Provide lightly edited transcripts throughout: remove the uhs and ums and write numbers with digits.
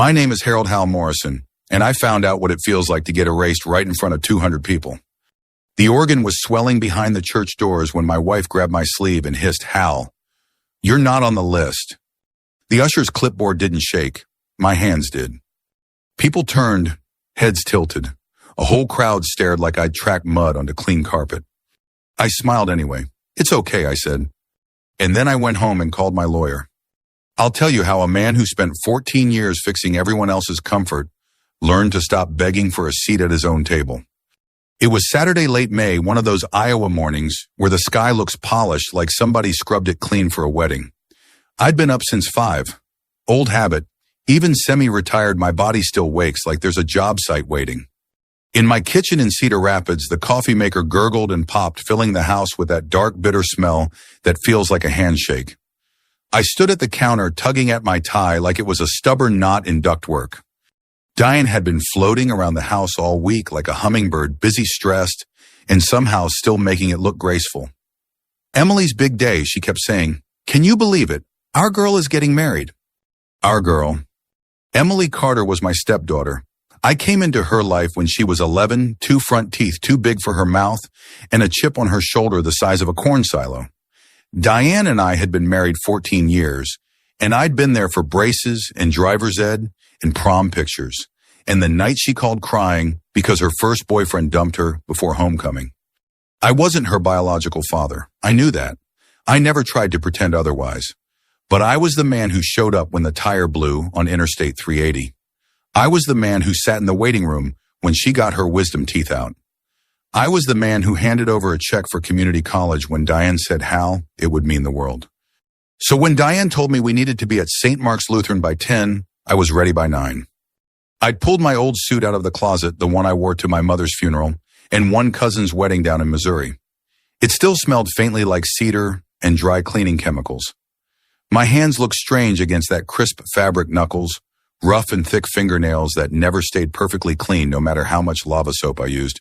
My name is Harold Hal Morrison, and I found out what it feels like to get erased right in front of 200 people. The organ was swelling behind the church doors when my wife grabbed my sleeve and hissed, "Hal, you're not on the list." The usher's clipboard didn't shake. My hands did. People turned, heads tilted. A whole crowd stared like I'd tracked mud onto clean carpet. I smiled anyway. "It's okay," I said. And then I went home and called my lawyer. I'll tell you how a man who spent 14 years fixing everyone else's comfort learned to stop begging for a seat at his own table. It was Saturday late May, one of those Iowa mornings where the sky looks polished like somebody scrubbed it clean for a wedding. I'd been up since 5. Old habit. Even semi-retired, my body still wakes like there's a job site waiting. In my kitchen in Cedar Rapids, the coffee maker gurgled and popped, filling the house with that dark, bitter smell that feels like a handshake. I stood at the counter tugging at my tie like it was a stubborn knot in ductwork. Diane had been floating around the house all week like a hummingbird, busy, stressed, and somehow still making it look graceful. "Emily's big day," she kept saying. "Can you believe it? Our girl is getting married." Our girl. Emily Carter was my stepdaughter. I came into her life when she was 11, 2 front teeth too big for her mouth, and a chip on her shoulder the size of a corn silo. Diane and I had been married 14 years, and I'd been there for braces and driver's ed and prom pictures, and the night she called crying because her first boyfriend dumped her before homecoming. I wasn't her biological father. I knew that. I never tried to pretend otherwise. But I was the man who showed up when the tire blew on Interstate 380. I was the man who sat in the waiting room when she got her wisdom teeth out. I was the man who handed over a check for community college when Diane said, "Hal, it would mean the world." So when Diane told me we needed to be at St. Mark's Lutheran by 10, I was ready by 9. I'd pulled my old suit out of the closet, the one I wore to my mother's funeral, and one cousin's wedding down in Missouri. It still smelled faintly like cedar and dry cleaning chemicals. My hands looked strange against that crisp fabric knuckles, rough and thick fingernails that never stayed perfectly clean no matter how much lava soap I used.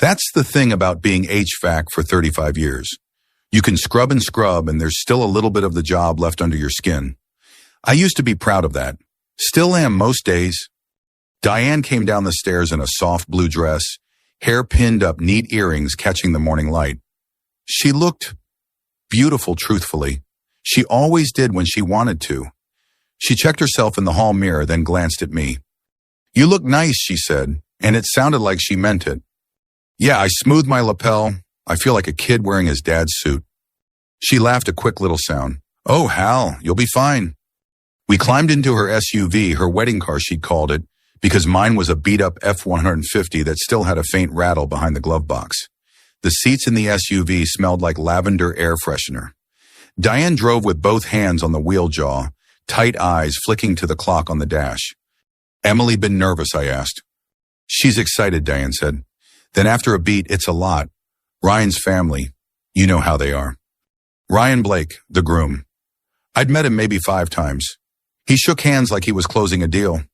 That's the thing about being HVAC for 35 years. You can scrub and there's still a little bit of the job left under your skin. I used to be proud of that. Still am most days. Diane came down the stairs in a soft blue dress, hair pinned up, neat earrings catching the morning light. She looked beautiful, truthfully. She always did when she wanted to. She checked herself in the hall mirror, then glanced at me. "You look nice," she said, and it sounded like she meant it. "Yeah," I smoothed my lapel. I feel like a kid wearing his dad's suit. She laughed a quick little sound. "Oh, Hal, you'll be fine." We climbed into her SUV, her wedding car she'd called it, because mine was a beat-up F-150 that still had a faint rattle behind the glove box. The seats in the SUV smelled like lavender air freshener. Diane drove with both hands on the wheel jaw, tight eyes flicking to the clock on the dash. "Emily been nervous?" I asked. "She's excited," Diane said. Then after a beat, "It's a lot. Ryan's family, you know how they are." Ryan Blake, the groom. I'd met him maybe 5 times. He shook hands like he was closing a deal.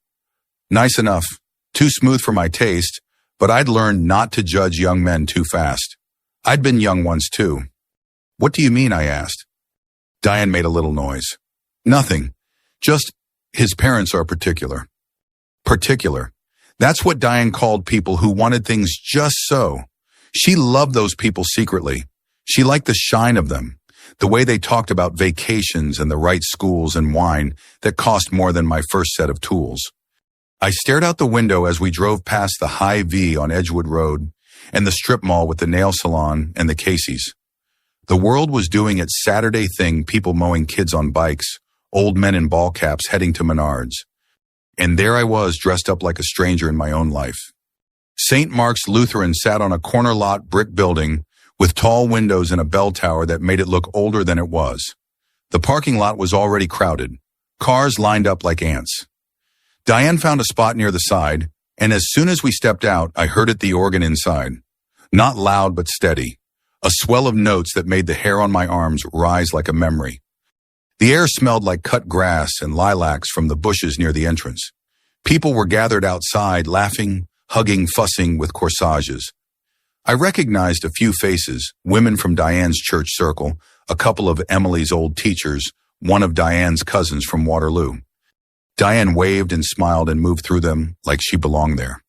Nice enough. Too smooth for my taste, but I'd learned not to judge young men too fast. I'd been young once too. "What do you mean?" I asked. Diane made a little noise. "Nothing. Just his parents are particular." Particular. That's what Diane called people who wanted things just so. She loved those people secretly. She liked the shine of them, the way they talked about vacations and the right schools and wine that cost more than my first set of tools. I stared out the window as we drove past the High V on Edgewood Road and the strip mall with the nail salon and the Casey's. The world was doing its Saturday thing, people mowing kids on bikes, old men in ball caps heading to Menards. And there I was, dressed up like a stranger in my own life. St. Mark's Lutheran sat on a corner lot brick building with tall windows and a bell tower that made it look older than it was. The parking lot was already crowded. Cars lined up like ants. Diane found a spot near the side, and as soon as we stepped out, I heard the organ inside. Not loud, but steady. A swell of notes that made the hair on my arms rise like a memory. The air smelled like cut grass and lilacs from the bushes near the entrance. People were gathered outside, laughing, hugging, fussing with corsages. I recognized a few faces, women from Diane's church circle, a couple of Emily's old teachers, one of Diane's cousins from Waterloo. Diane waved and smiled and moved through them like she belonged there.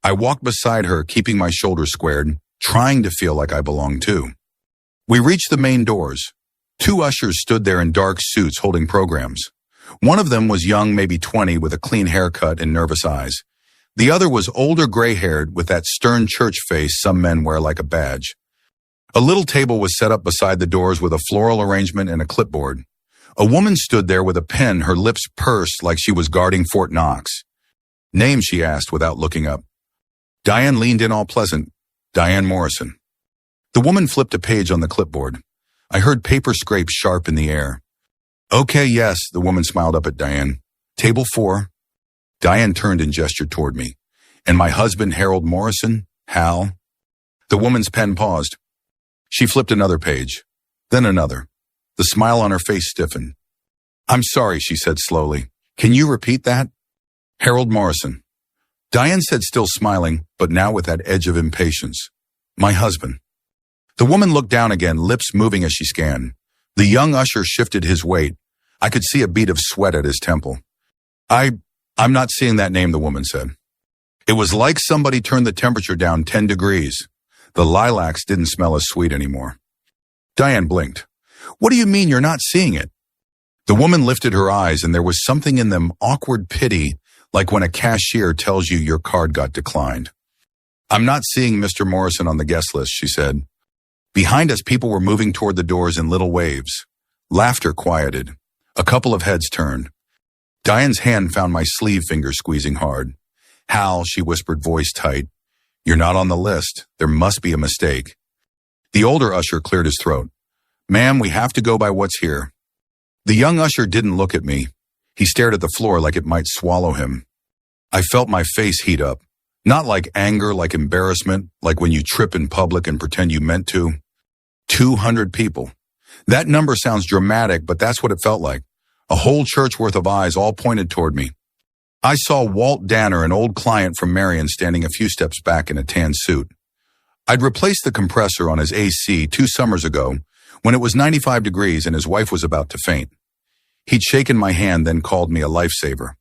I walked beside her, keeping my shoulders squared, trying to feel like I belonged too. We reached the main doors. 2 ushers stood there in dark suits holding programs. One of them was young, maybe 20, with a clean haircut and nervous eyes. The other was older, gray-haired, with that stern church face some men wear like a badge. A little table was set up beside the doors with a floral arrangement and a clipboard. A woman stood there with a pen, her lips pursed like she was guarding Fort Knox. "Name?" she asked without looking up. Diane leaned in all pleasant. "Diane Morrison." The woman flipped a page on the clipboard. I heard paper scrape sharp in the air. "Okay, yes," the woman smiled up at Diane. "Table 4. Diane turned and gestured toward me. "And my husband, Harold Morrison? Hal?" The woman's pen paused. She flipped another page, then another. The smile on her face stiffened. "I'm sorry," she said slowly. "Can you repeat that?" "Harold Morrison." Diane said, still smiling, but now with that edge of impatience. "My husband." The woman looked down again, lips moving as she scanned. The young usher shifted his weight. I could see a bead of sweat at his temple. I'm not seeing that name," the woman said. It was like somebody turned the temperature down 10 degrees. The lilacs didn't smell as sweet anymore. Diane blinked. "What do you mean you're not seeing it?" The woman lifted her eyes, and there was something in them, awkward pity, like when a cashier tells you your card got declined. "I'm not seeing Mr. Morrison on the guest list," she said. Behind us, people were moving toward the doors in little waves. Laughter quieted. A couple of heads turned. Diane's hand found my sleeve finger squeezing hard. "Hal," she whispered, voice tight. "You're not on the list. There must be a mistake." The older usher cleared his throat. "Ma'am, we have to go by what's here." The young usher didn't look at me. He stared at the floor like it might swallow him. I felt my face heat up. Not like anger, like embarrassment, like when you trip in public and pretend you meant to. 200 people. That number sounds dramatic, but that's what it felt like. A whole church worth of eyes all pointed toward me. I saw Walt Danner, an old client from Marion, standing a few steps back in a tan suit. I'd replaced the compressor on his AC 2 summers ago when it was 95 degrees and his wife was about to faint. He'd shaken my hand, then called me a lifesaver.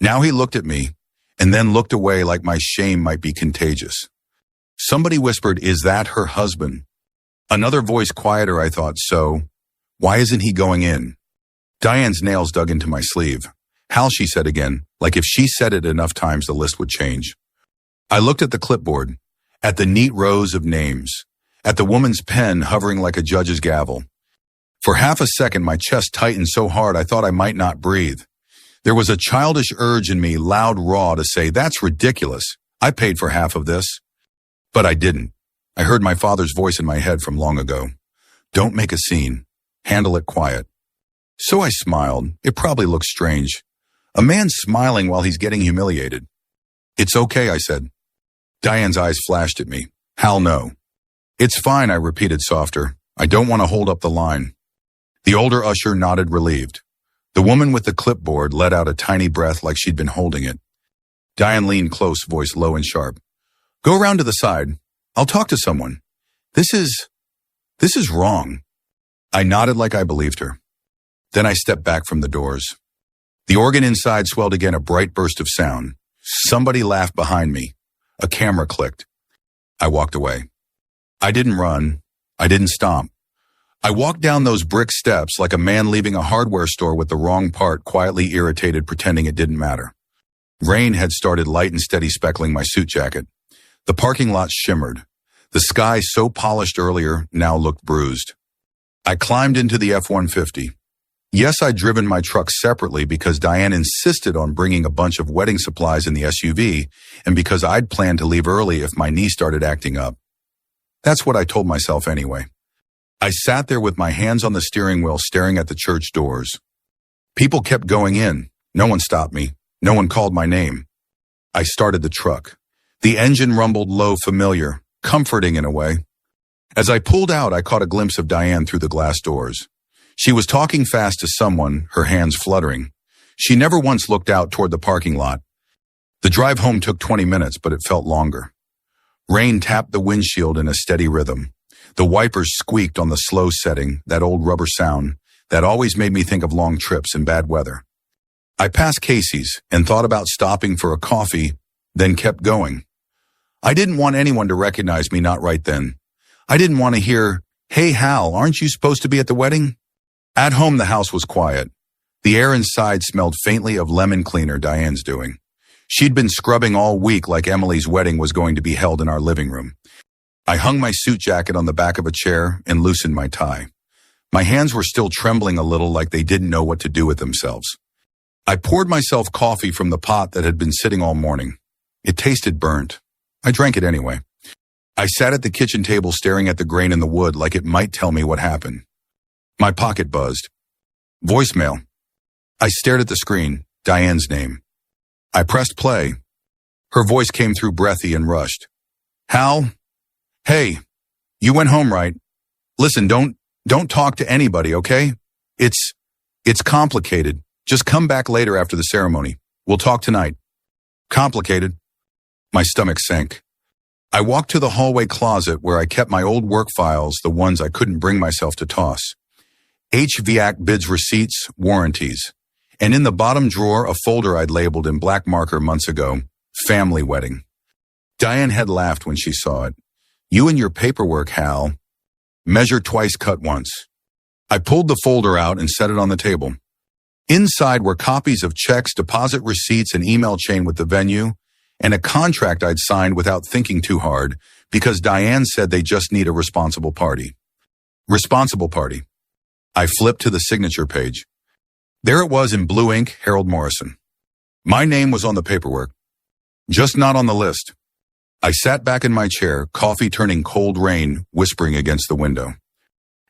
Now he looked at me and then looked away like my shame might be contagious. Somebody whispered, "Is that her husband?" Another voice, quieter, I thought, "So, why isn't he going in?" Diane's nails dug into my sleeve. "Hal," she said again, like if she said it enough times the list would change. I looked at the clipboard, at the neat rows of names, at the woman's pen hovering like a judge's gavel. For half a second, my chest tightened so hard I thought I might not breathe. There was a childish urge in me, loud, raw, to say, "That's ridiculous. I paid for half of this." But I didn't. I heard my father's voice in my head from long ago. "Don't make a scene. Handle it quiet." So I smiled. It probably looks strange. A man smiling while he's getting humiliated. "It's okay," I said. Diane's eyes flashed at me. "Hal, no." "It's fine," I repeated softer. "I don't want to hold up the line." The older usher nodded, relieved. The woman with the clipboard let out a tiny breath like she'd been holding it. Diane leaned close, voice low and sharp. "Go around to the side. I'll talk to someone. This is wrong." I nodded like I believed her. Then I stepped back from the doors. The organ inside swelled again, a bright burst of sound. Somebody laughed behind me. A camera clicked. I walked away. I didn't run. I didn't stomp. I walked down those brick steps like a man leaving a hardware store with the wrong part, quietly irritated, pretending it didn't matter. Rain had started light and steady speckling my suit jacket. The parking lot shimmered. The sky, so polished earlier, now looked bruised. I climbed into the F-150. Yes, I'd driven my truck separately because Diane insisted on bringing a bunch of wedding supplies in the SUV and because I'd planned to leave early if my knee started acting up. That's what I told myself anyway. I sat there with my hands on the steering wheel staring at the church doors. People kept going in. No one stopped me. No one called my name. I started the truck. The engine rumbled low, familiar, comforting in a way. As I pulled out, I caught a glimpse of Diane through the glass doors. She was talking fast to someone, her hands fluttering. She never once looked out toward the parking lot. The drive home took 20 minutes, but it felt longer. Rain tapped the windshield in a steady rhythm. The wipers squeaked on the slow setting, that old rubber sound that always made me think of long trips in bad weather. I passed Casey's and thought about stopping for a coffee, then kept going. I didn't want anyone to recognize me, not right then. I didn't want to hear, "Hey Hal, aren't you supposed to be at the wedding?" At home, the house was quiet. The air inside smelled faintly of lemon cleaner Diane's doing. She'd been scrubbing all week like Emily's wedding was going to be held in our living room. I hung my suit jacket on the back of a chair and loosened my tie. My hands were still trembling a little, like they didn't know what to do with themselves. I poured myself coffee from the pot that had been sitting all morning. It tasted burnt. I drank it anyway. I sat at the kitchen table staring at the grain in the wood like it might tell me what happened. My pocket buzzed. Voicemail. I stared at the screen. Diane's name. I pressed play. Her voice came through breathy and rushed. "Hal? Hey, you went home, right? Listen, don't talk to anybody, okay? It's complicated. Just come back later after the ceremony. We'll talk tonight." Complicated? My stomach sank. I walked to the hallway closet where I kept my old work files, the ones I couldn't bring myself to toss. HVAC bids, receipts, warranties. And in the bottom drawer, a folder I'd labeled in black marker months ago, Family Wedding. Diane had laughed when she saw it. "You and your paperwork, Hal. Measure twice, cut once." I pulled the folder out and set it on the table. Inside were copies of checks, deposit receipts, an email chain with the venue, and a contract I'd signed without thinking too hard because Diane said they just need a responsible party. Responsible party. I flipped to the signature page. There it was in blue ink, Harold Morrison. My name was on the paperwork, just not on the list. I sat back in my chair, coffee turning cold rain, whispering against the window.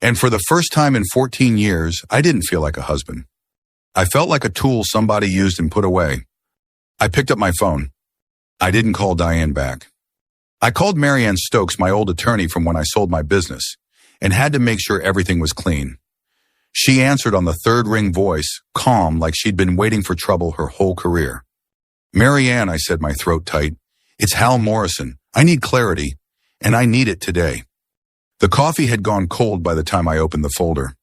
And for the first time in 14 years, I didn't feel like a husband. I felt like a tool somebody used and put away. I picked up my phone. I didn't call Diane back. I called Marianne Stokes, my old attorney from when I sold my business, and had to make sure everything was clean. She answered on the third ring voice, calm like she'd been waiting for trouble her whole career. "Marianne," I said, my throat tight, "it's Hal Morrison. I need clarity, and I need it today." The coffee had gone cold by the time I opened the folder.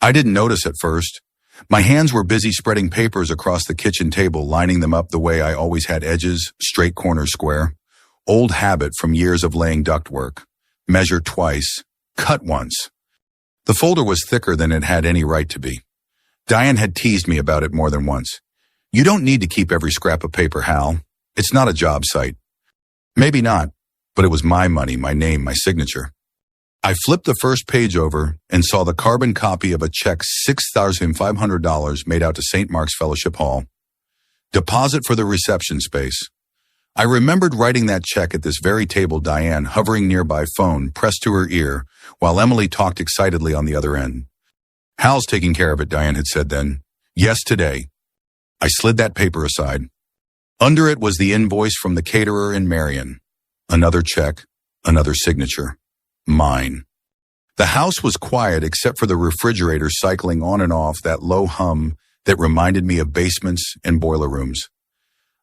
I didn't notice at first. My hands were busy spreading papers across the kitchen table, lining them up the way I always had edges, straight corners square. Old habit from years of laying ductwork. Measure twice, cut once. The folder was thicker than it had any right to be. Diane had teased me about it more than once. "You don't need to keep every scrap of paper, Hal. It's not a job site." Maybe not, but it was my money, my name, my signature. I flipped the first page over and saw the carbon copy of a check $6,500 made out to St. Mark's Fellowship Hall. Deposit for the reception space. I remembered writing that check at this very table, Diane hovering nearby, phone pressed to her ear, while Emily talked excitedly on the other end. "Hal's taking care of it," Diane had said then. "Yes, today." I slid that paper aside. Under it was the invoice from the caterer in Marion. Another check, another signature. Mine. The house was quiet except for the refrigerator cycling on and off that low hum that reminded me of basements and boiler rooms.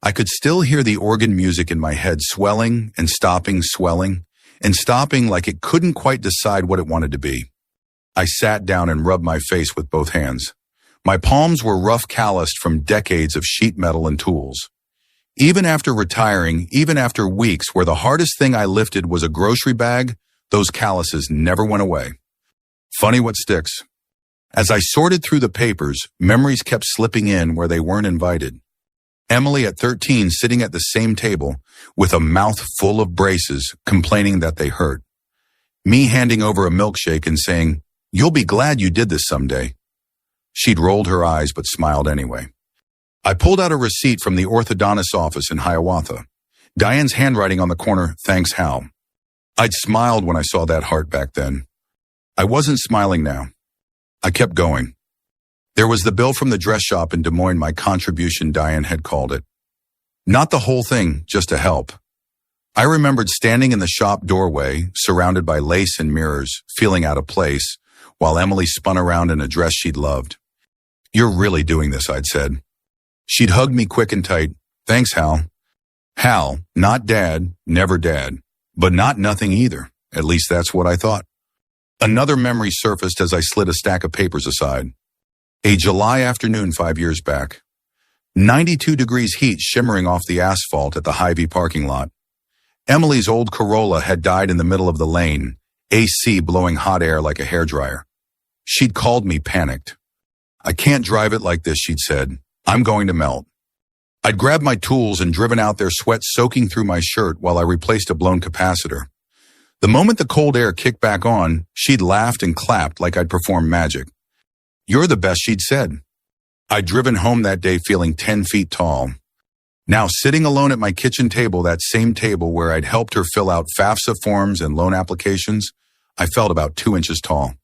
I could still hear the organ music in my head swelling and stopping, swelling and stopping like it couldn't quite decide what it wanted to be. I sat down and rubbed my face with both hands. My palms were rough, calloused from decades of sheet metal and tools. Even after retiring, even after weeks where the hardest thing I lifted was a grocery bag, those calluses never went away. Funny what sticks. As I sorted through the papers, memories kept slipping in where they weren't invited. Emily at 13 sitting at the same table with a mouth full of braces complaining that they hurt. Me handing over a milkshake and saying, "You'll be glad you did this someday." She'd rolled her eyes but smiled anyway. I pulled out a receipt from the orthodontist's office in Hiawatha. Diane's handwriting on the corner, "Thanks, Hal." I'd smiled when I saw that heart back then. I wasn't smiling now. I kept going. There was the bill from the dress shop in Des Moines, my contribution, Diane had called it. Not the whole thing, just to help. I remembered standing in the shop doorway, surrounded by lace and mirrors, feeling out of place, while Emily spun around in a dress she'd loved. "You're really doing this," I'd said. She'd hugged me quick and tight. "Thanks, Hal." Hal, not Dad, never Dad, but not nothing either. At least that's what I thought. Another memory surfaced as I slid a stack of papers aside. A July afternoon 5 years back. 92 degrees heat shimmering off the asphalt at the Hy-Vee parking lot. Emily's old Corolla had died in the middle of the lane, AC blowing hot air like a hairdryer. She'd called me panicked. "I can't drive it like this," she'd said. "I'm going to melt." I'd grabbed my tools and driven out there, sweat soaking through my shirt while I replaced a blown capacitor. The moment the cold air kicked back on, she'd laughed and clapped like I'd performed magic. "You're the best," she'd said. I'd driven home that day feeling 10 feet tall. Now sitting alone at my kitchen table, that same table where I'd helped her fill out FAFSA forms and loan applications, I felt about 2 inches tall.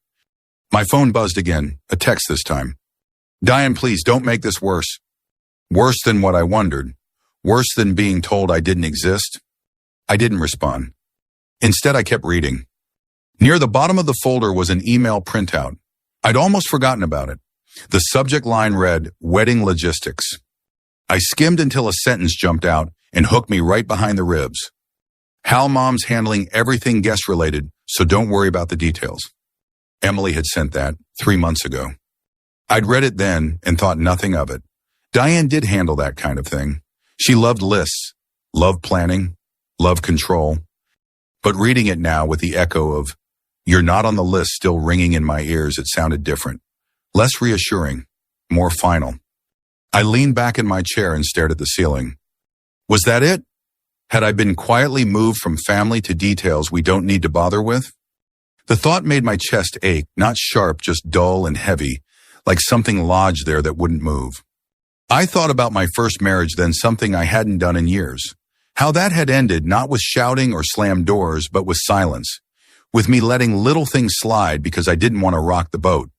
My phone buzzed again, a text this time. "Diane, please don't make this worse." Worse than what I wondered. Worse than being told I didn't exist. I didn't respond. Instead, I kept reading. Near the bottom of the folder was an email printout. I'd almost forgotten about it. The subject line read, "Wedding Logistics." I skimmed until a sentence jumped out and hooked me right behind the ribs. "Hal Mom's handling everything guest-related, so don't worry about the details." Emily had sent that 3 months ago. I'd read it then and thought nothing of it. Diane did handle that kind of thing. She loved lists, loved planning, loved control. But reading it now with the echo of, "You're not on the list," still ringing in my ears, it sounded different. Less reassuring, more final. I leaned back in my chair and stared at the ceiling. Was that it? Had I been quietly moved from family to details we don't need to bother with? The thought made my chest ache, not sharp, just dull and heavy, like something lodged there that wouldn't move. I thought about my first marriage, then something I hadn't done in years. How that had ended, not with shouting or slammed doors, but with silence. With me letting little things slide because I didn't want to rock the boat.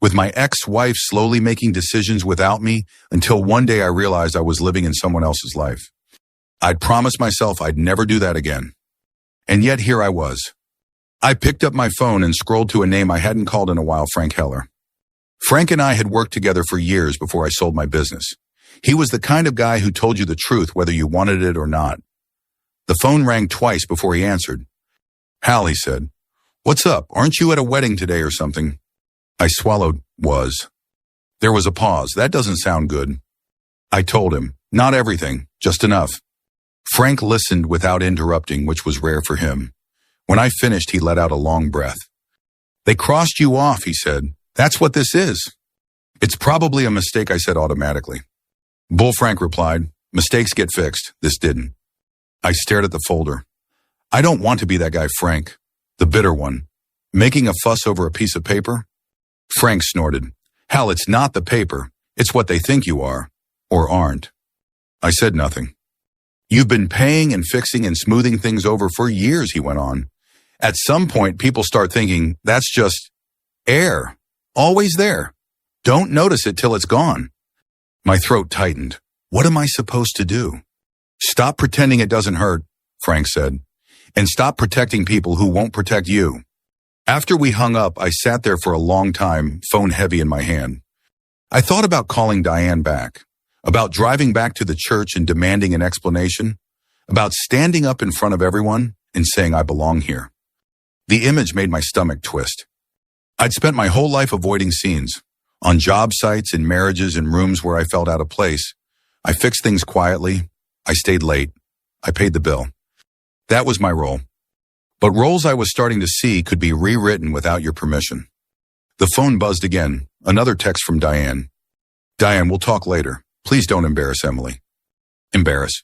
With my ex-wife slowly making decisions without me until one day I realized I was living in someone else's life. I'd promised myself I'd never do that again. And yet here I was. I picked up my phone and scrolled to a name I hadn't called in a while, Frank Heller. Frank and I had worked together for years before I sold my business. He was the kind of guy who told you the truth whether you wanted it or not. The phone rang twice before he answered. "Hal," he said. "What's up? Aren't you at a wedding today or something?" I swallowed, was. There was a pause. That doesn't sound good. I told him, not everything, just enough. Frank listened without interrupting, which was rare for him. When I finished, he let out a long breath. "They crossed you off," he said. "That's what this is." "It's probably a mistake," I said automatically. "Bull," Frank replied. "Mistakes get fixed. This didn't." I stared at the folder. I don't want to be that guy Frank, the bitter one, making a fuss over a piece of paper. Frank snorted. "Hal, it's not the paper. It's what they think you are, or aren't." I said nothing. "You've been paying and fixing and smoothing things over for years," he went on. "At some point, people start thinking that's just air, always there. Don't notice it till it's gone." My throat tightened. What am I supposed to do? "Stop pretending it doesn't hurt," Frank said, "and stop protecting people who won't protect you." After we hung up, I sat there for a long time, phone heavy in my hand. I thought about calling Diane back, about driving back to the church and demanding an explanation, about standing up in front of everyone and saying I belong here. The image made my stomach twist. I'd spent my whole life avoiding scenes, on job sites, in marriages, in rooms where I felt out of place. I fixed things quietly. I stayed late. I paid the bill. That was my role. But roles I was starting to see could be rewritten without your permission. The phone buzzed again, another text from Diane. "Diane, we'll talk later. Please don't embarrass Emily." Embarrass.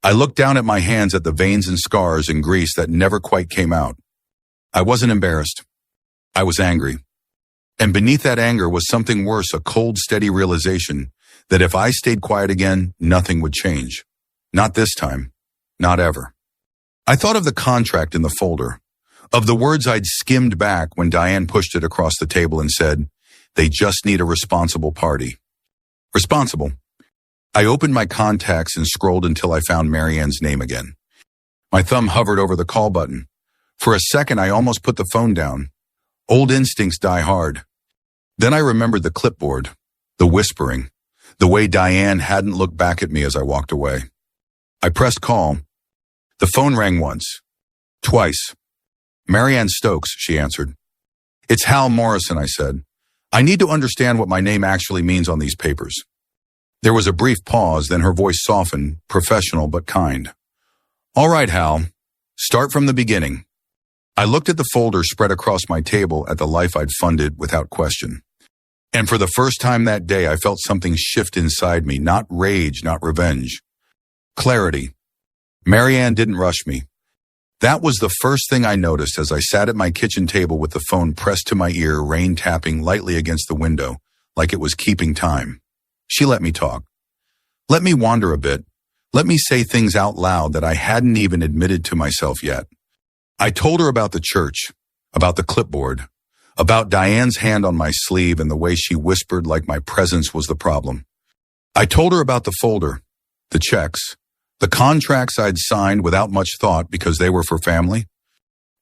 I looked down at my hands at the veins and scars and grease that never quite came out. I wasn't embarrassed. I was angry. And beneath that anger was something worse, a cold, steady realization that if I stayed quiet again, nothing would change. Not this time. Not ever. I thought of the contract in the folder, of the words I'd skimmed back when Diane pushed it across the table and said, "They just need a responsible party." Responsible. I opened my contacts and scrolled until I found Marianne's name again. My thumb hovered over the call button. For a second, I almost put the phone down. Old instincts die hard. Then I remembered the clipboard, the whispering, the way Diane hadn't looked back at me as I walked away. I pressed call. The phone rang once, twice. "Marianne Stokes," she answered. "It's Hal Morrison," I said. "I need to understand what my name actually means on these papers." There was a brief pause, then her voice softened, professional but kind. All right, Hal. Start from the beginning. I looked at the folder spread across my table at the life I'd funded without question. And for the first time that day, I felt something shift inside me, not rage, not revenge. Clarity. Marianne didn't rush me. That was the first thing I noticed as I sat at my kitchen table with the phone pressed to my ear, rain tapping lightly against the window, like it was keeping time. She let me talk. Let me wander a bit. Let me say things out loud that I hadn't even admitted to myself yet. I told her about the church, about the clipboard, about Diane's hand on my sleeve and the way she whispered like my presence was the problem. I told her about the folder, the checks, the contracts I'd signed without much thought because they were for family.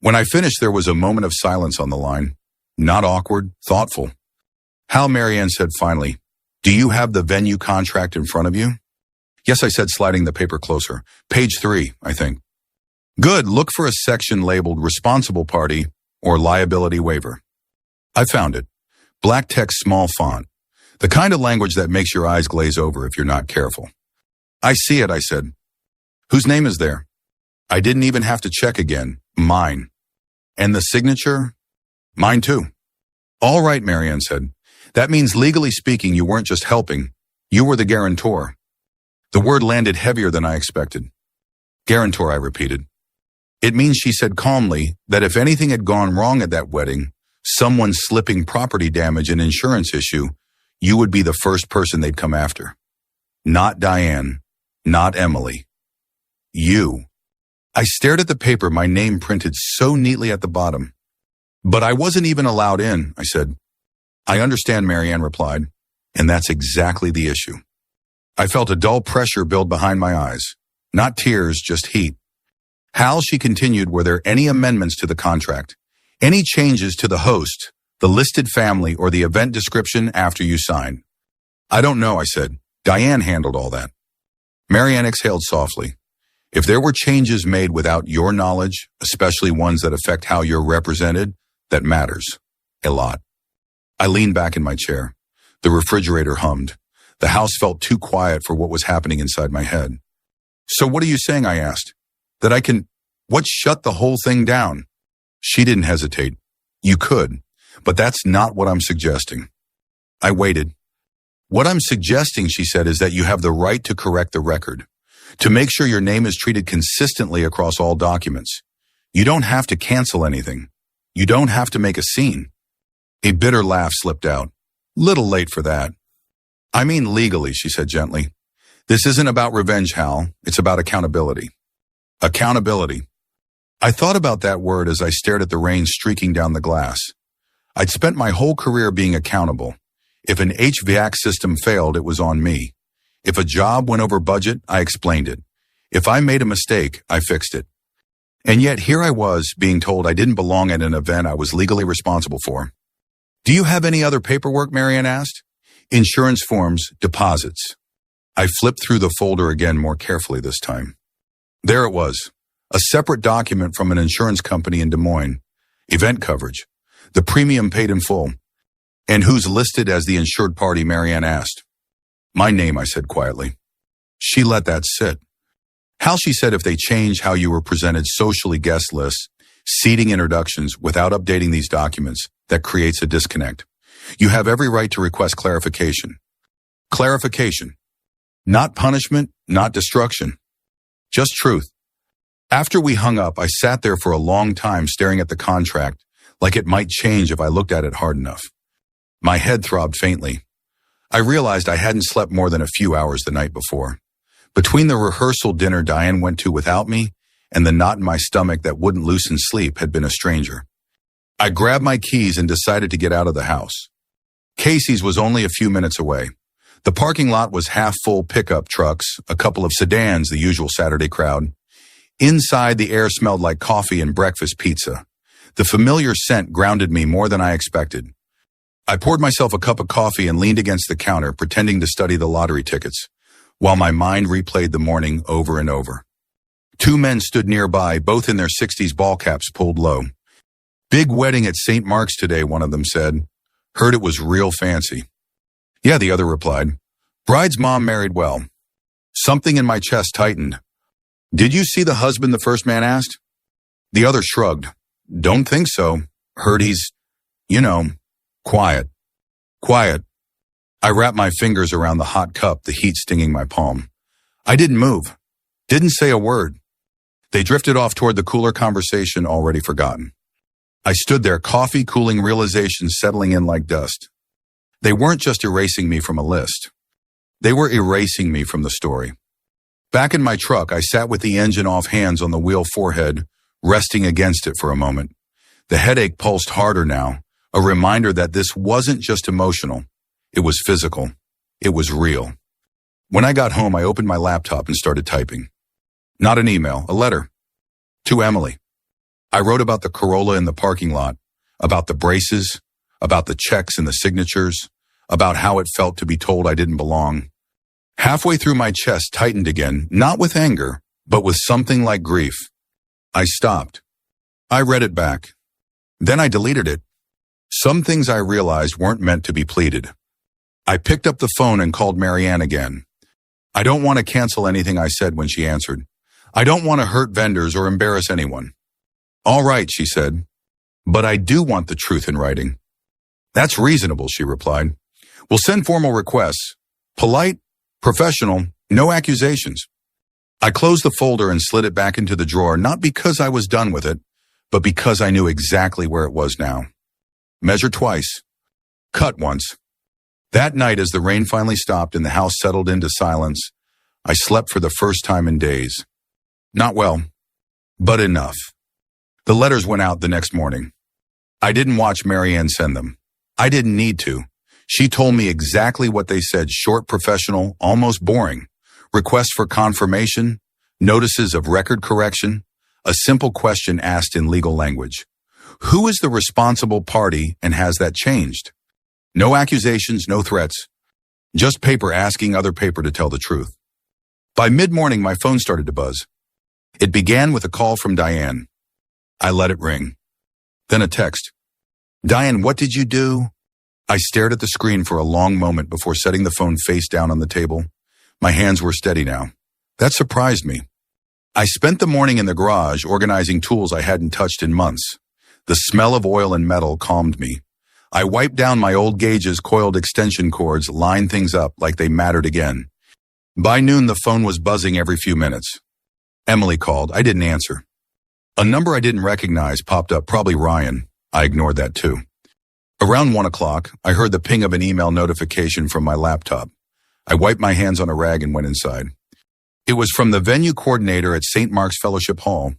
When I finished, there was a moment of silence on the line. Not awkward, thoughtful. Hal, Marianne said finally, do you have the venue contract in front of you? Yes, I said, sliding the paper closer. Page 3, I think. Good, look for a section labeled responsible party or liability waiver. I found it. Black text, small font. The kind of language that makes your eyes glaze over if you're not careful. I see it, I said. Whose name is there? I didn't even have to check again. Mine. And the signature? Mine too. All right, Marianne said. That means legally speaking, you weren't just helping. You were the guarantor. The word landed heavier than I expected. Guarantor, I repeated. It means, she said calmly, that if anything had gone wrong at that wedding, someone slipping property damage and insurance issue, you would be the first person they'd come after. Not Diane. Not Emily. You. I stared at the paper, my name printed so neatly at the bottom. But I wasn't even allowed in, I said. I understand, Marianne replied, and that's exactly the issue. I felt a dull pressure build behind my eyes. Not tears, just heat. Hal, she continued, were there any amendments to the contract? Any changes to the host, the listed family, or the event description after you signed? I don't know, I said. Diane handled all that. Marianne exhaled softly. If there were changes made without your knowledge, especially ones that affect how you're represented, that matters. A lot. I leaned back in my chair. The refrigerator hummed. The house felt too quiet for what was happening inside my head. So what are you saying, I asked? That I can, shut the whole thing down? She didn't hesitate. You could, but that's not what I'm suggesting. I waited. What I'm suggesting, she said, is that you have the right to correct the record, to make sure your name is treated consistently across all documents. You don't have to cancel anything. You don't have to make a scene. A bitter laugh slipped out. Little late for that. I mean legally, she said gently. This isn't about revenge, Hal. It's about accountability. Accountability. I thought about that word as I stared at the rain streaking down the glass. I'd spent my whole career being accountable. If an HVAC system failed, it was on me. If a job went over budget, I explained it. If I made a mistake, I fixed it. And yet here I was being told I didn't belong at an event I was legally responsible for. Do you have any other paperwork, Marianne asked? Insurance forms, deposits. I flipped through the folder again more carefully this time. There it was, a separate document from an insurance company in Des Moines. Event coverage. The premium paid in full. And who's listed as the insured party, Marianne asked. My name, I said quietly. She let that sit. Hal, she said, if they change how you were presented socially, guest lists, seating introductions without updating these documents, that creates a disconnect. You have every right to request clarification. Clarification. Not punishment, not destruction. Just truth. After we hung up, I sat there for a long time staring at the contract, like it might change if I looked at it hard enough. My head throbbed faintly. I realized I hadn't slept more than a few hours the night before. Between the rehearsal dinner Diane went to without me and the knot in my stomach that wouldn't loosen sleep had been a stranger. I grabbed my keys and decided to get out of the house. Casey's was only a few minutes away. The parking lot was half full pickup trucks, a couple of sedans, the usual Saturday crowd. Inside, the air smelled like coffee and breakfast pizza. The familiar scent grounded me more than I expected. I poured myself a cup of coffee and leaned against the counter, pretending to study the lottery tickets, while my mind replayed the morning over and over. Two men stood nearby, both in their 60s ball caps pulled low. Big wedding at St. Mark's today, one of them said. Heard it was real fancy. Yeah, the other replied. Bride's mom married well. Something in my chest tightened. Did you see the husband, the first man asked? The other shrugged. Don't think so. Heard he's, quiet. Quiet. I wrapped my fingers around the hot cup, the heat stinging my palm. I didn't move. Didn't say a word. They drifted off toward the cooler conversation already forgotten. I stood there, coffee cooling realizations settling in like dust. They weren't just erasing me from a list. They were erasing me from the story. Back in my truck, I sat with the engine off, hands on the wheel forehead, resting against it for a moment. The headache pulsed harder now, a reminder that this wasn't just emotional. It was physical. It was real. When I got home, I opened my laptop and started typing. Not an email, a letter. To Emily. I wrote about the Corolla in the parking lot, about the braces, about the checks and the signatures, about how it felt to be told I didn't belong. Halfway through, my chest tightened again, not with anger, but with something like grief. I stopped. I read it back. Then I deleted it. Some things I realized weren't meant to be pleaded. I picked up the phone and called Marianne again. I don't want to cancel anything I said when she answered. I don't want to hurt vendors or embarrass anyone. All right, she said, but I do want the truth in writing. That's reasonable, she replied. We'll send formal requests. Polite, professional, no accusations. I closed the folder and slid it back into the drawer, not because I was done with it, but because I knew exactly where it was now. Measure twice. Cut once. That night, as the rain finally stopped and the house settled into silence, I slept for the first time in days. Not well, but enough. The letters went out the next morning. I didn't watch Marianne send them. I didn't need to. She told me exactly what they said: short, professional, almost boring. Requests for confirmation, notices of record correction, a simple question asked in legal language. Who is the responsible party, and has that changed? No accusations, no threats. Just paper asking other paper to tell the truth. By mid-morning, my phone started to buzz. It began with a call from Diane. I let it ring. Then a text. Diane, what did you do? I stared at the screen for a long moment before setting the phone face down on the table. My hands were steady now. That surprised me. I spent the morning in the garage organizing tools I hadn't touched in months. The smell of oil and metal calmed me. I wiped down my old gauges, coiled extension cords, lined things up like they mattered again. By noon, the phone was buzzing every few minutes. Emily called. I didn't answer. A number I didn't recognize popped up, probably Ryan. I ignored that too. Around 1 o'clock, I heard the ping of an email notification from my laptop. I wiped my hands on a rag and went inside. It was from the venue coordinator at St. Mark's Fellowship Hall.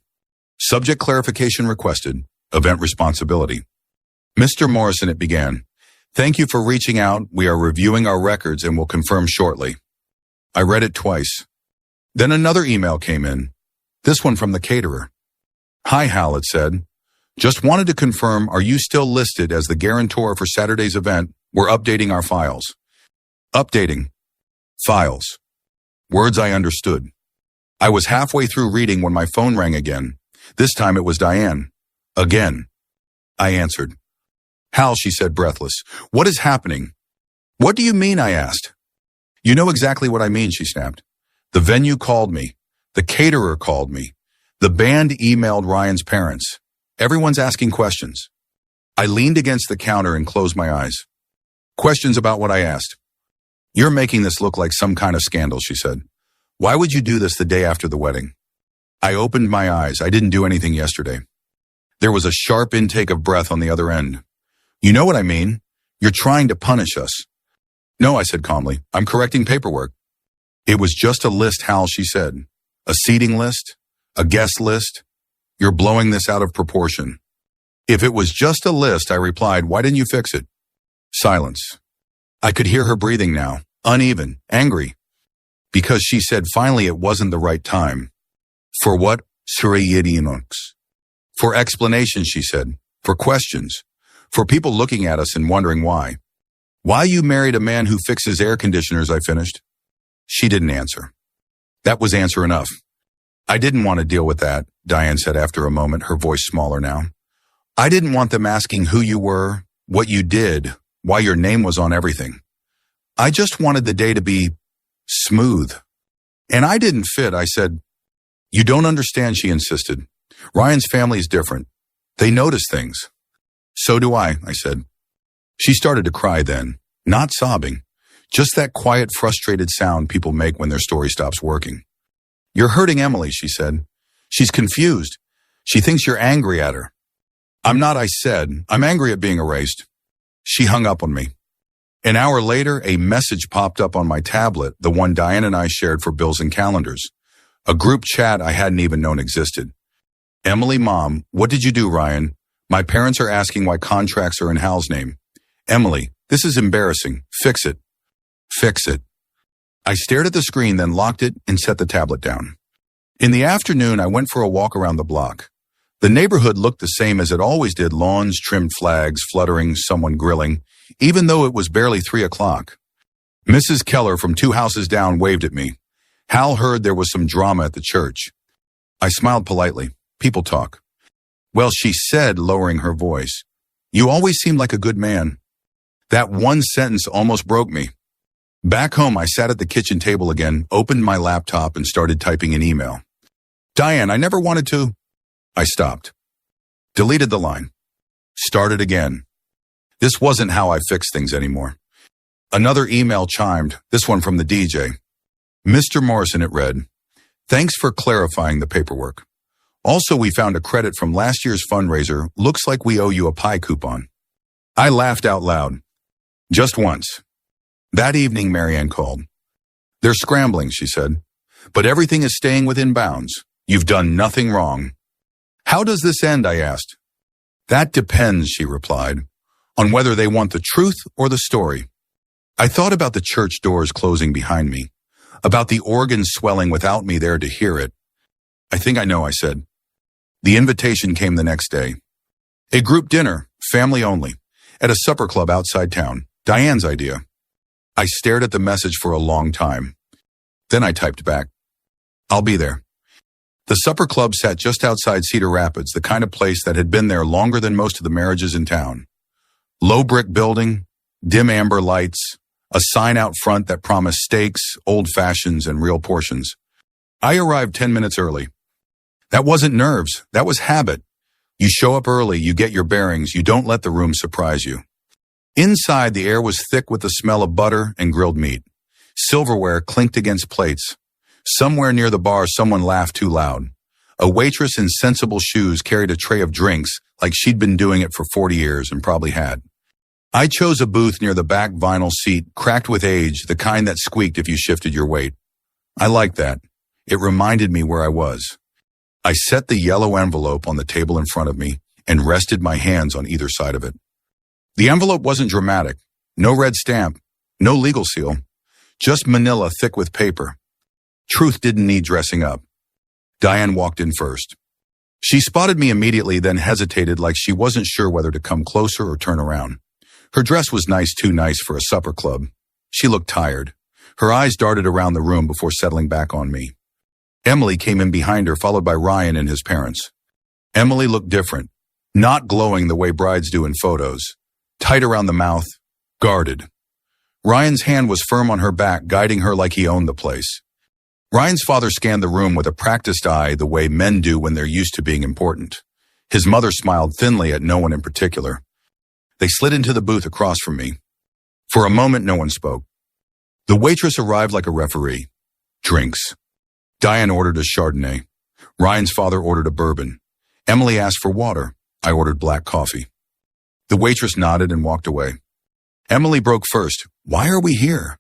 Subject clarification requested. Event responsibility. Mr. Morrison, it began. Thank you for reaching out. We are reviewing our records and will confirm shortly. I read it twice. Then another email came in. This one from the caterer. Hi, Hal, it said. Just wanted to confirm, are you still listed as the guarantor for Saturday's event? We're updating our files. Updating. Files. Words I understood. I was halfway through reading when my phone rang again. This time it was Diane. Again. I answered. Hal, she said, breathless. What is happening? What do you mean? I asked. You know exactly what I mean, she snapped. The venue called me. The caterer called me. The band emailed Ryan's parents. Everyone's asking questions. I leaned against the counter and closed my eyes. Questions about what I asked. You're making this look like some kind of scandal, she said. Why would you do this the day after the wedding? I opened my eyes. I didn't do anything yesterday. There was a sharp intake of breath on the other end. You know what I mean? You're trying to punish us. No, I said calmly. I'm correcting paperwork. It was just a list, Hal, she said. A seating list? A guest list? You're blowing this out of proportion. If it was just a list, I replied, why didn't you fix it? Silence. I could hear her breathing now, uneven, angry. Because she said finally it wasn't the right time. For what? For explanation, she said. For questions. For people looking at us and wondering why. Why you married a man who fixes air conditioners, I finished. She didn't answer. That was answer enough. I didn't want to deal with that, Diane said after a moment, her voice smaller now. I didn't want them asking who you were, what you did, why your name was on everything. I just wanted the day to be smooth. And I didn't fit. I said, "You don't understand," she insisted. "Ryan's family is different. They notice things." "So do I said. She started to cry then, not sobbing, just that quiet, frustrated sound people make when their story stops working. "You're hurting Emily," she said. "She's confused. She thinks you're angry at her." "I'm not," I said. "I'm angry at being erased." She hung up on me. An hour later, a message popped up on my tablet, the one Diane and I shared for bills and calendars. A group chat I hadn't even known existed. "Emily, Mom, what did you do, Ryan? My parents are asking why contracts are in Hal's name. Emily, this is embarrassing. Fix it. Fix it." I stared at the screen, then locked it and set the tablet down. In the afternoon, I went for a walk around the block. The neighborhood looked the same as it always did: lawns, trimmed flags, fluttering, someone grilling, even though it was barely 3 o'clock. Mrs. Keller from 2 houses down waved at me. Hal heard there was some drama at the church. I smiled politely. People talk. "Well," she said, lowering her voice, "you always seemed like a good man." That one sentence almost broke me. Back home, I sat at the kitchen table again, opened my laptop, and started typing an email. "Diane, I never wanted to..." I stopped. Deleted the line. Started again. This wasn't how I fixed things anymore. Another email chimed, this one from the DJ. "Mr. Morrison," it read, "thanks for clarifying the paperwork. Also, we found a credit from last year's fundraiser. Looks like we owe you a pie coupon." I laughed out loud. Just once. That evening, Marianne called. "They're scrambling," she said, "but everything is staying within bounds. You've done nothing wrong." "How does this end?" I asked. "That depends," she replied, "on whether they want the truth or the story." I thought about the church doors closing behind me, about the organ swelling without me there to hear it. "I think I know," I said. The invitation came the next day. A group dinner, family only, at a supper club outside town. Diane's idea. I stared at the message for a long time. Then I typed back, "I'll be there." The supper club sat just outside Cedar Rapids, the kind of place that had been there longer than most of the marriages in town. Low brick building, dim amber lights, a sign out front that promised steaks, old fashions, and real portions. I arrived 10 minutes early. That wasn't nerves, that was habit. You show up early, you get your bearings, you don't let the room surprise you. Inside, the air was thick with the smell of butter and grilled meat. Silverware clinked against plates. Somewhere near the bar, someone laughed too loud. A waitress in sensible shoes carried a tray of drinks like she'd been doing it for 40 years and probably had. I chose a booth near the back vinyl seat, cracked with age, the kind that squeaked if you shifted your weight. I liked that. It reminded me where I was. I set the yellow envelope on the table in front of me and rested my hands on either side of it. The envelope wasn't dramatic. No red stamp. No legal seal. Just manila thick with paper. Truth didn't need dressing up. Diane walked in first. She spotted me immediately, then hesitated like she wasn't sure whether to come closer or turn around. Her dress was nice, too nice for a supper club. She looked tired. Her eyes darted around the room before settling back on me. Emily came in behind her, followed by Ryan and his parents. Emily looked different, not glowing the way brides do in photos. Tight around the mouth, guarded. Ryan's hand was firm on her back, guiding her like he owned the place. Ryan's father scanned the room with a practiced eye, the way men do when they're used to being important. His mother smiled thinly at no one in particular. They slid into the booth across from me. For a moment, no one spoke. The waitress arrived like a referee. Drinks. Diane ordered a Chardonnay. Ryan's father ordered a bourbon. Emily asked for water. I ordered black coffee. The waitress nodded and walked away. Emily broke first. "Why are we here?"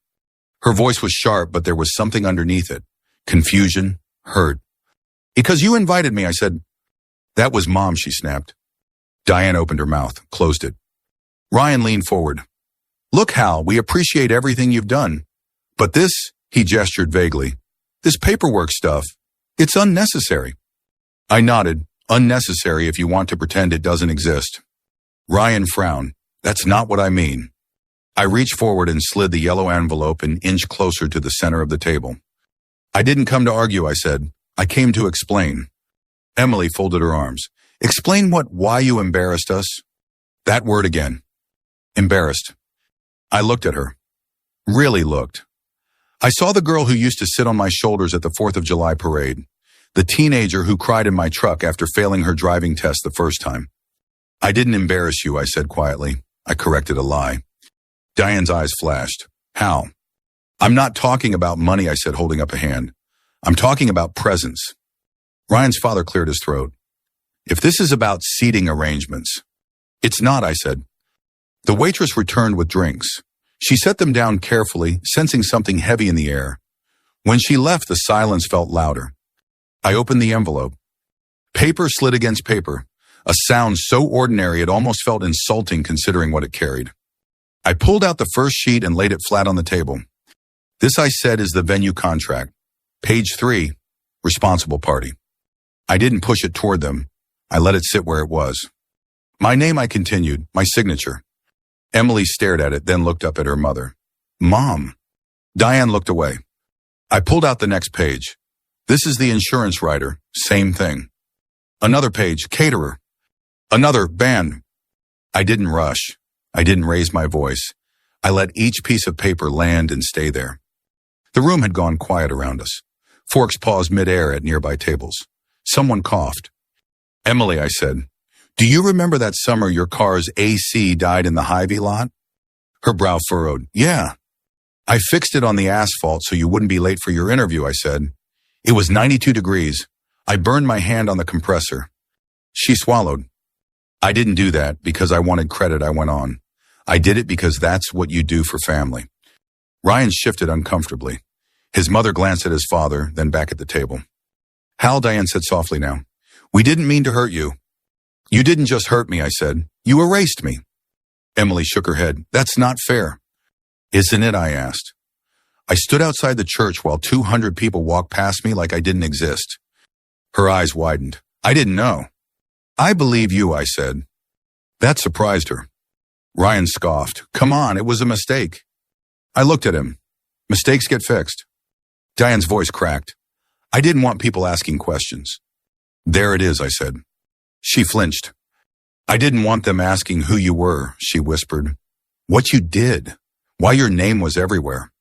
Her voice was sharp, but there was something underneath it. Confusion, hurt. "Because you invited me," I said. "That was Mom," she snapped. Diane opened her mouth, closed it. Ryan leaned forward. "Look, Hal, we appreciate everything you've done. But this," he gestured vaguely, "this paperwork stuff, it's unnecessary." I nodded. "Unnecessary if you want to pretend it doesn't exist." Ryan frowned. "That's not what I mean." I reached forward and slid the yellow envelope an inch closer to the center of the table. "I didn't come to argue," I said. "I came to explain." Emily folded her arms. "Explain what? Why you embarrassed us?" That word again. Embarrassed. I looked at her. really looked. I saw the girl who used to sit on my shoulders at the 4th of July parade, the teenager who cried in my truck after failing her driving test the first time. I didn't embarrass you, I said quietly. I corrected a lie. Diane's eyes flashed. How? I'm not talking about money, I said, holding up a hand. I'm talking about presence. Ryan's father cleared his throat. If this is about seating arrangements. It's not, I said. The waitress returned with drinks. She set them down carefully, sensing something heavy in the air. When she left, the silence felt louder. I opened the envelope. Paper slid against paper, a sound so ordinary it almost felt insulting considering what it carried. I pulled out the first sheet and laid it flat on the table. This, I said, is the venue contract. Page 3, responsible party. I didn't push it toward them. I let it sit where it was. My name, I continued, my signature. Emily stared at it, then looked up at her mother. Mom. Diane looked away. I pulled out the next page. This is the insurance writer. Same thing. Another page, caterer. Another, band. I didn't rush. I didn't raise my voice. I let each piece of paper land and stay there. The room had gone quiet around us. Forks paused midair at nearby tables. Someone coughed. Emily, I said, do you remember that summer your car's AC died in the Hy-Vee lot? Her brow furrowed. Yeah. I fixed it on the asphalt so you wouldn't be late for your interview, I said. It was 92 degrees. I burned my hand on the compressor. She swallowed. I didn't do that because I wanted credit, I went on. I did it because that's what you do for family. Ryan shifted uncomfortably. His mother glanced at his father, then back at the table. Hal, Diane said softly now. We didn't mean to hurt you. You didn't just hurt me, I said. You erased me. Emily shook her head. That's not fair. Isn't it, I asked. I stood outside the church while 200 people walked past me like I didn't exist. Her eyes widened. I didn't know. I believe you, I said. That surprised her. Ryan scoffed. Come on, it was a mistake. I looked at him. Mistakes get fixed. Diane's voice cracked. I didn't want people asking questions. There it is, I said. She flinched. I didn't want them asking who you were, she whispered. What you did. Why your name was everywhere.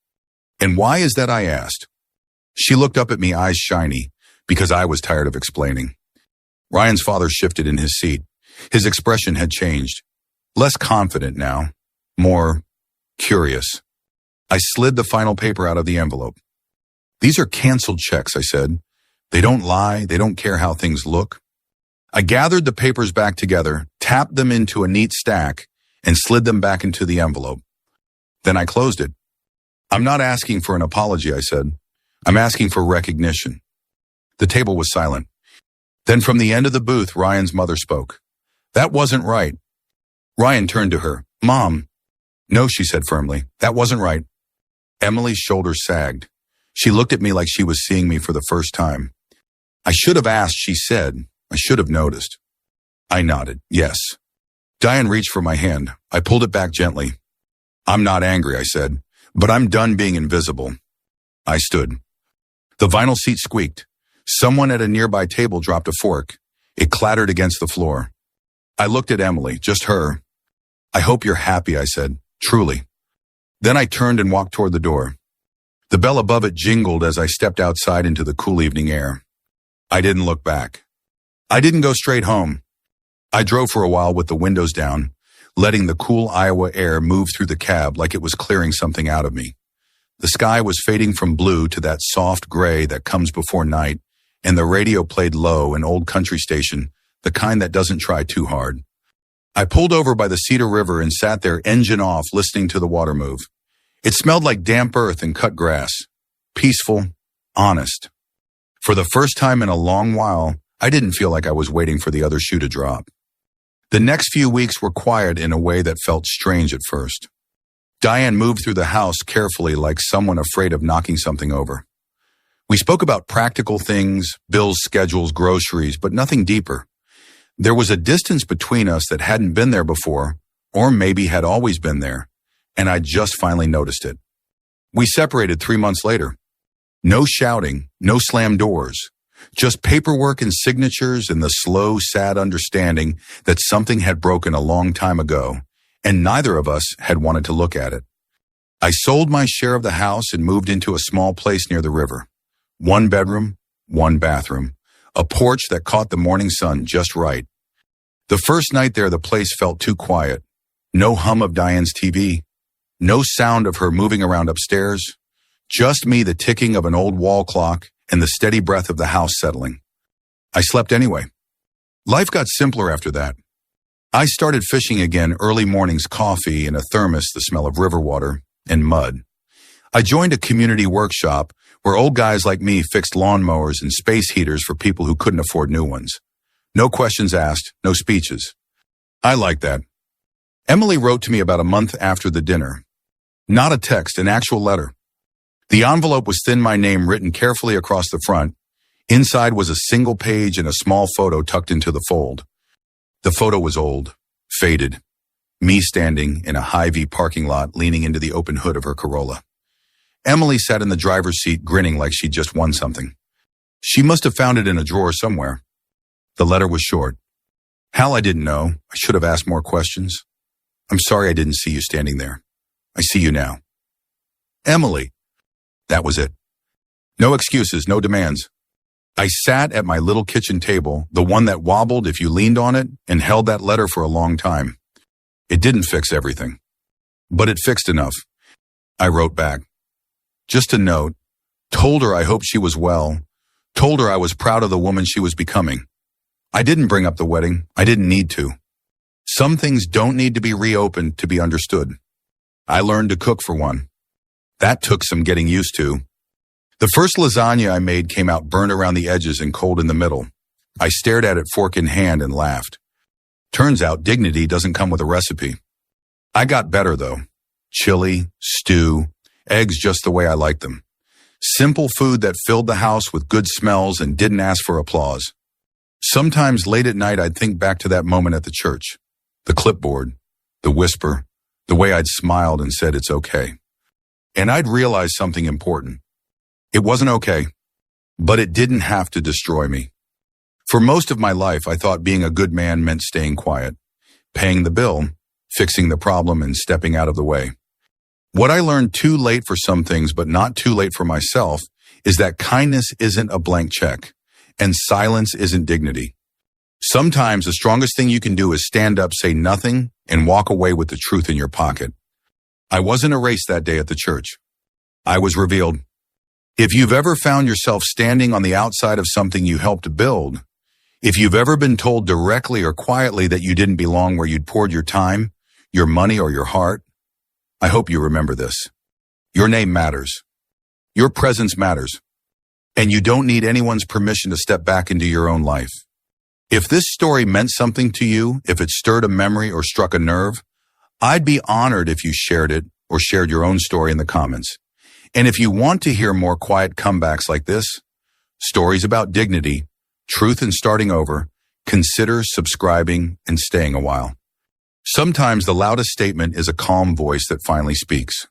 And why is that, I asked. She looked up at me, eyes shiny, because I was tired of explaining. Ryan's father shifted in his seat. His expression had changed. Less confident now. More curious. I slid the final paper out of the envelope. These are canceled checks, I said. They don't lie. They don't care how things look. I gathered the papers back together, tapped them into a neat stack, and slid them back into the envelope. Then I closed it. I'm not asking for an apology, I said. I'm asking for recognition. The table was silent. Then from the end of the booth, Ryan's mother spoke. That wasn't right. Ryan turned to her. Mom. No, she said firmly. That wasn't right. Emily's shoulders sagged. She looked at me like she was seeing me for the first time. I should have asked, she said. I should have noticed. I nodded. Yes. Diane reached for my hand. I pulled it back gently. I'm not angry, I said, but I'm done being invisible. I stood. The vinyl seat squeaked. Someone at a nearby table dropped a fork. It clattered against the floor. I looked at Emily, just her. I hope you're happy, I said, truly. Then I turned and walked toward the door. The bell above it jingled as I stepped outside into the cool evening air. I didn't look back. I didn't go straight home. I drove for a while with the windows down, letting the cool Iowa air move through the cab like it was clearing something out of me. The sky was fading from blue to that soft gray that comes before night, and the radio played low, an old country station, the kind that doesn't try too hard. I pulled over by the Cedar River and sat there engine off listening to the water move. It smelled like damp earth and cut grass. Peaceful, honest. For the first time in a long while, I didn't feel like I was waiting for the other shoe to drop. The next few weeks were quiet in a way that felt strange at first. Diane moved through the house carefully like someone afraid of knocking something over. We spoke about practical things, bills, schedules, groceries, but nothing deeper. There was a distance between us that hadn't been there before, or maybe had always been there, and I just finally noticed it. We separated 3 months later. No shouting, no slammed doors, just paperwork and signatures and the slow, sad understanding that something had broken a long time ago, and neither of us had wanted to look at it. I sold my share of the house and moved into a small place near the river. 1 bedroom, 1 bathroom, a porch that caught the morning sun just right. The first night there, the place felt too quiet. No hum of Diane's TV, no sound of her moving around upstairs, just me, the ticking of an old wall clock, and the steady breath of the house settling. I slept anyway. Life got simpler after that. I started fishing again, early mornings, coffee in a thermos, the smell of river water, and mud. I joined a community workshop where old guys like me fixed lawnmowers and space heaters for people who couldn't afford new ones. No questions asked, no speeches. I liked that. Emily wrote to me about a month after the dinner. Not a text, an actual letter. The envelope was thin, my name written carefully across the front. Inside was a single page and a small photo tucked into the fold. The photo was old, faded. Me standing in a Hy-Vee parking lot leaning into the open hood of her Corolla. Emily sat in the driver's seat grinning like she'd just won something. She must have found it in a drawer somewhere. The letter was short. Hal, I didn't know. I should have asked more questions. I'm sorry I didn't see you standing there. I see you now. Emily. That was it. No excuses, no demands. I sat at my little kitchen table, the one that wobbled if you leaned on it, and held that letter for a long time. It didn't fix everything, but it fixed enough. I wrote back. Just a note. Told her I hoped she was well. Told her I was proud of the woman she was becoming. I didn't bring up the wedding. I didn't need to. Some things don't need to be reopened to be understood. I learned to cook for one. That took some getting used to. The first lasagna I made came out burnt around the edges and cold in the middle. I stared at it fork in hand and laughed. Turns out dignity doesn't come with a recipe. I got better though. Chili, stew, eggs just the way I liked them. Simple food that filled the house with good smells and didn't ask for applause. Sometimes late at night I'd think back to that moment at the church. The clipboard, the whisper, the way I'd smiled and said it's okay. And I'd realize something important. It wasn't okay, but it didn't have to destroy me. For most of my life, I thought being a good man meant staying quiet, paying the bill, fixing the problem, and stepping out of the way. What I learned too late for some things, but not too late for myself, is that kindness isn't a blank check, and silence isn't dignity. Sometimes the strongest thing you can do is stand up, say nothing, and walk away with the truth in your pocket. I wasn't erased that day at the church. I was revealed. If you've ever found yourself standing on the outside of something you helped build, if you've ever been told directly or quietly that you didn't belong where you'd poured your time, your money, or your heart, I hope you remember this. Your name matters. Your presence matters. And you don't need anyone's permission to step back into your own life. If this story meant something to you, if it stirred a memory or struck a nerve, I'd be honored if you shared it or shared your own story in the comments. And if you want to hear more quiet comebacks like this, stories about dignity, truth and starting over, consider subscribing and staying a while. Sometimes the loudest statement is a calm voice that finally speaks.